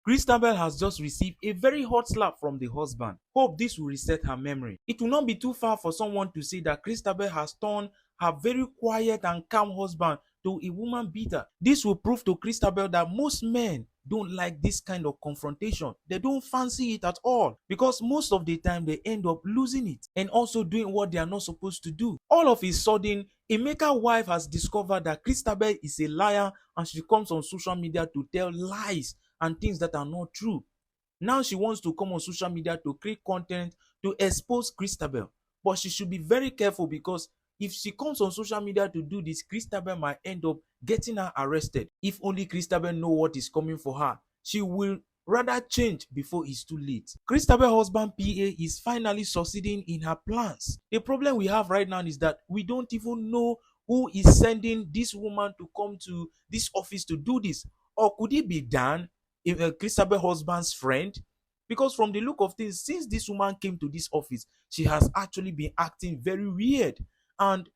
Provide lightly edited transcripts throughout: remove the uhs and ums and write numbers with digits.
Christabel has just received a very hot slap from the husband. Hope this will reset her memory. It will not be too far for someone to say that Christabel has turned her very quiet and calm husband to a woman beater. This will prove to Christabel that most men don't like this kind of confrontation. They don't fancy it at all because most of the time they end up losing it and also doing what they are not supposed to do. All of a sudden, Emeka's wife has discovered that Christabel is a liar and she comes on social media to tell lies and things that are not true. Now she wants to come on social media to create content to expose Christabel. But she should be very careful because if she comes on social media to do this, Christabel might end up getting her arrested. If only Christabel know what is coming for her, she will rather change before it's too late. Christabel's husband PA is finally succeeding in her plans. The problem we have right now is that we don't even know who is sending this woman to come to this office to do this. Or could it be Dan, Christabel's husband's friend? Because from the look of things, since this woman came to this office, she has actually been acting very weird. And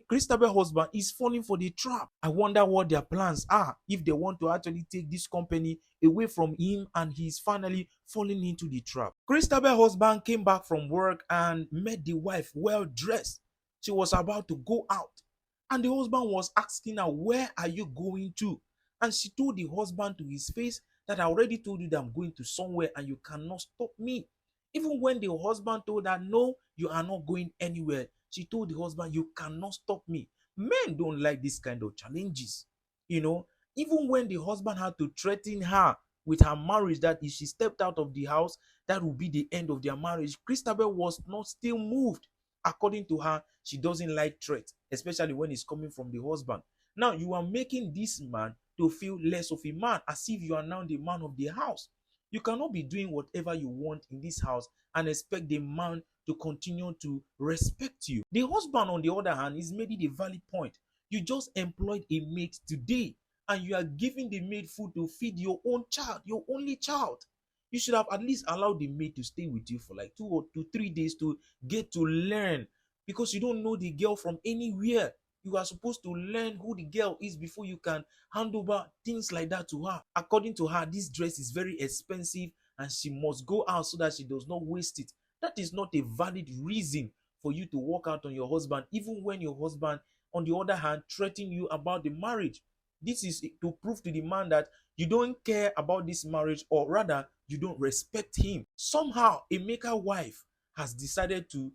Christabel's husband is falling for the trap. I wonder what their plans are if they want to actually take this company away from him and he's finally falling into the trap. Christabel's husband came back from work and met the wife well dressed. She was about to go out. And the husband was asking her, "Where are you going to?" And she told the husband to his face that, "I already told you that I'm going to somewhere and you cannot stop me." Even when the husband told her, "No, you are not going anywhere," she told the husband, "You cannot stop me." Men don't like this kind of challenges. You know, even when the husband had to threaten her with her marriage, that if she stepped out of the house, that would be the end of their marriage, Christabel was not still moved. According to her, she doesn't like threats, especially when it's coming from the husband. Now, you are making this man to feel less of a man, as if you are now the man of the house. You cannot be doing whatever you want in this house and expect the man to continue to respect you. The husband, on the other hand, is making a valid point. You just employed a maid today and you are giving the maid food to feed your own child, your only child. You should have at least allowed the maid to stay with you for like 2 or 3 days to get to learn, because you don't know the girl from anywhere. You are supposed to learn who the girl is before you can hand over things like that to her. According to her, this dress is very expensive and she must go out so that she does not waste it. That is not a valid reason for you to walk out on your husband, even when your husband, on the other hand, threaten you about the marriage. This is to prove to the man that you don't care about this marriage, or rather, you don't respect him. Somehow, Emeka's wife has decided to,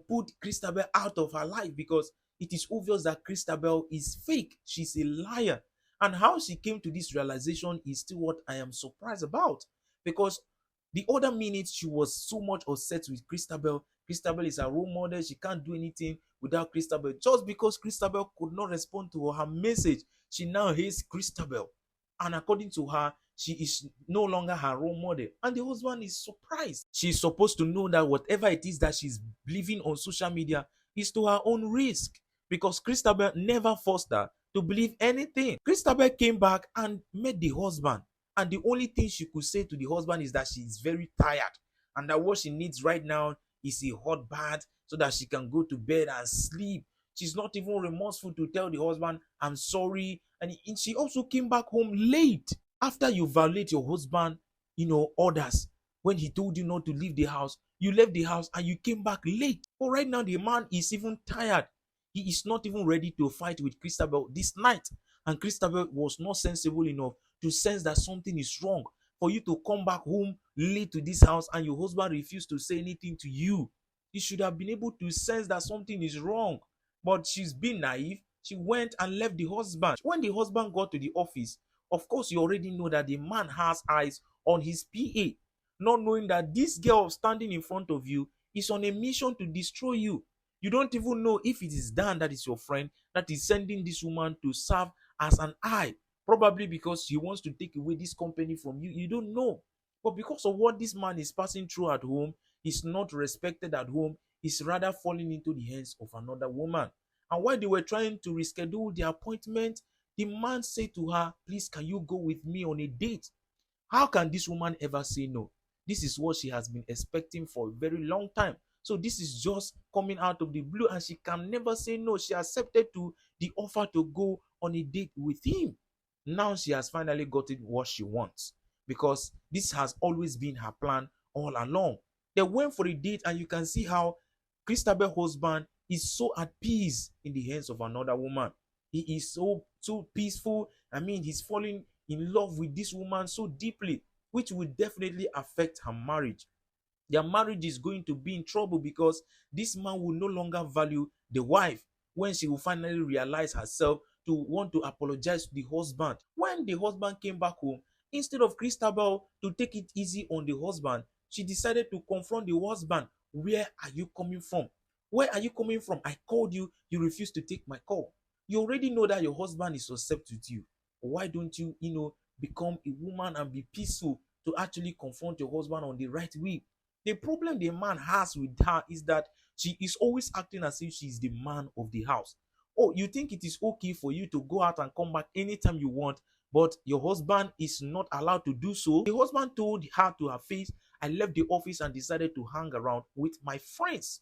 put Christabel out of her life because it is obvious that Christabel is fake. She's a liar. And how she came to this realization is still what I am surprised about. Because the other minute she was so much upset with Christabel. Christabel is her role model. She can't do anything without Christabel. Just because Christabel could not respond to her message, she now hates Christabel. And according to her, she is no longer her role model. And the husband is surprised. She's supposed to know that whatever it is that she's believing on social media is to her own risk, because Christabel never forced her to believe anything. Christabel came back and met the husband. And the only thing she could say to the husband is that she is very tired and that what she needs right now is a hot bath so that she can go to bed and sleep. She's not even remorseful to tell the husband, "I'm sorry." And she also came back home late. After you violate your husband, orders, when he told you not to leave the house, you left the house and you came back late. But right now, the man is even tired. He is not even ready to fight with Christabel this night. And Christabel was not sensible enough to sense that something is wrong. For you to come back home late to this house and your husband refused to say anything to you, you should have been able to sense that something is wrong. But she's been naive. She went and left the husband. When the husband got to the office, of course, you already know that the man has eyes on his PA, not knowing that this girl standing in front of you is on a mission to destroy you. You don't even know if it is Dan, that is your friend, that is sending this woman to serve as an eye. Probably because he wants to take away this company from you. You don't know. But because of what this man is passing through at home, he's not respected at home. He's rather falling into the hands of another woman. And while they were trying to reschedule the appointment, the man said to her, "Please, can you go with me on a date?" How can this woman ever say no? This is what she has been expecting for a very long time. So this is just coming out of the blue and she can never say no. She accepted to the offer to go on a date with him. Now she has finally gotten what she wants, because this has always been her plan all along. They went for a date, and you can see how Christabel's husband is so at peace in the hands of another woman. He is so peaceful. I mean, he's falling in love with this woman so deeply, which will definitely affect her marriage. Their marriage is going to be in trouble because this man will no longer value the wife when she will finally realize herself to want to apologize to the husband. When the husband came back home, instead of Christabel to take it easy on the husband, she decided to confront the husband. Where are you coming from? Where are you coming from? I called you, you refused to take my call. You already know that your husband is upset with you. Why don't you, become a woman and be peaceful to actually confront your husband on the right way? The problem the man has with her is that she is always acting as if she is the man of the house. Oh, you think it is okay for you to go out and come back anytime you want, but your husband is not allowed to do so? The husband told her to her face, I left the office and decided to hang around with my friends.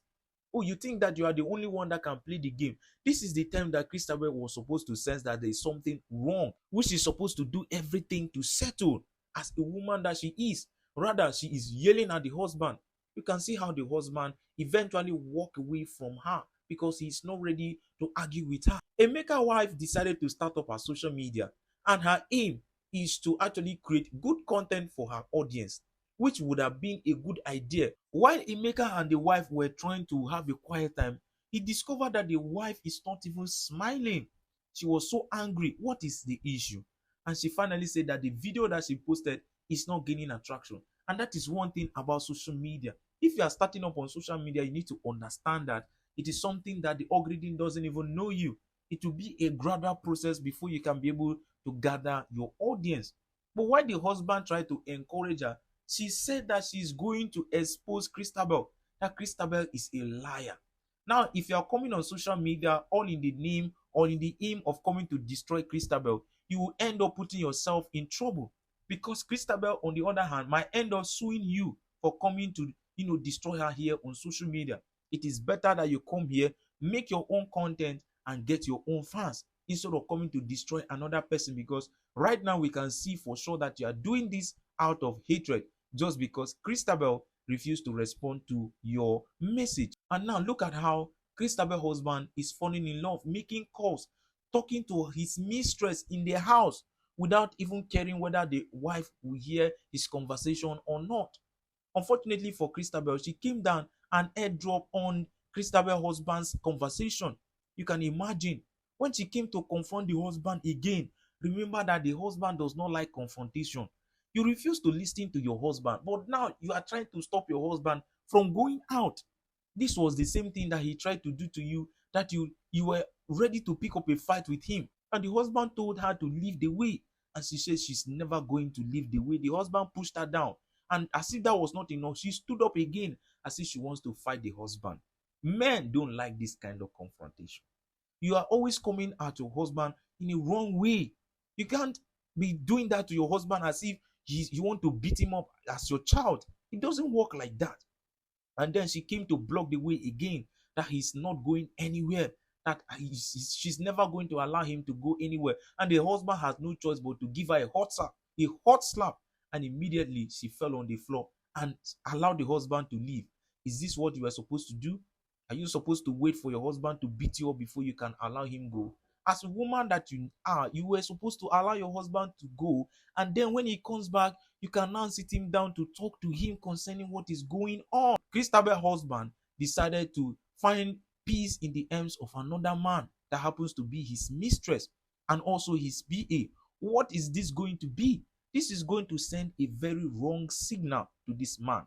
Oh, you think that you are the only one that can play the game? This is the time that Christabel was supposed to sense that there is something wrong, which is supposed to do everything to settle as a woman that she is. Rather, she is yelling at the husband. You can see how the husband eventually walked away from her because he is not ready to argue with her. Emeka's wife decided to start up her social media, and her aim is to actually create good content for her audience, which would have been a good idea. While Emeka and the wife were trying to have a quiet time, he discovered that the wife is not even smiling. She was so angry. What is the issue? And she finally said that the video that she posted is not gaining attraction. And that is one thing about social media. If you are starting up on social media, you need to understand that it is something that the algorithm doesn't even know you. It will be a gradual process before you can be able to gather your audience. But while the husband tried to encourage her, she said that she is going to expose Christabel, that Christabel is a liar. Now, if you are coming on social media all in the name or in the aim of coming to destroy Christabel, you will end up putting yourself in trouble, because Christabel, on the other hand, might end up suing you for coming to destroy her here on social media. It is better that you come here, make your own content, and get your own fans instead of coming to destroy another person, because right now we can see for sure that you are doing this out of hatred just because Christabel refused to respond to your message. And now look at how Christabel's husband is falling in love, making calls, talking to his mistress in their house without even caring whether the wife will hear his conversation or not. Unfortunately for Christabel, she came down and airdrop on Christabel's husband's conversation. You can imagine when she came to confront the husband again. Remember that the husband does not like confrontation. You refuse to listen to your husband, but now you are trying to stop your husband from going out. This was the same thing that he tried to do to you, that you were ready to pick up a fight with him. And the husband told her to leave the way. And she says she's never going to leave the way. The husband pushed her down. And as if that was not enough, she stood up again as if she wants to fight the husband. Men don't like this kind of confrontation. You are always coming at your husband in a wrong way. You can't be doing that to your husband as if you want to beat him up as your child. It doesn't work like that. And then she came to block the way again, that he's not going anywhere, that she's never going to allow him to go anywhere. And the husband has no choice but to give her a hot slap. And immediately she fell on the floor and allowed the husband to leave. Is this what you are supposed to do? Are you supposed to wait for your husband to beat you up before you can allow him go? As a woman that you are, you were supposed to allow your husband to go, and then when he comes back, you can now sit him down to talk to him concerning what is going on. Christabel's husband decided to find peace in the arms of another man that happens to be his mistress and also his PA. What is this going to be? This is going to send a very wrong signal to this man,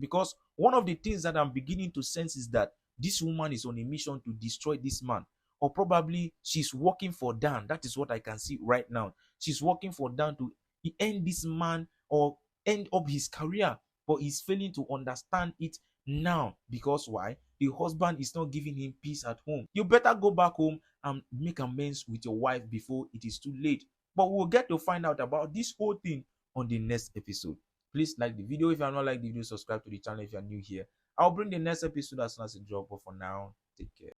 because one of the things that I'm beginning to sense is that this woman is on a mission to destroy this man, or probably she's working for Dan. That is what I can see right now. She's working for Dan to end this man or end up his career, but he's failing to understand it now. Because why? The husband is not giving him peace at home. You better go back home and make amends with your wife before it is too late. But we'll get to find out about this whole thing on the next episode. Please like the video. If you are not like the video, subscribe to the channel if you are new here. I'll bring the next episode as soon as it drops. But for now, take care.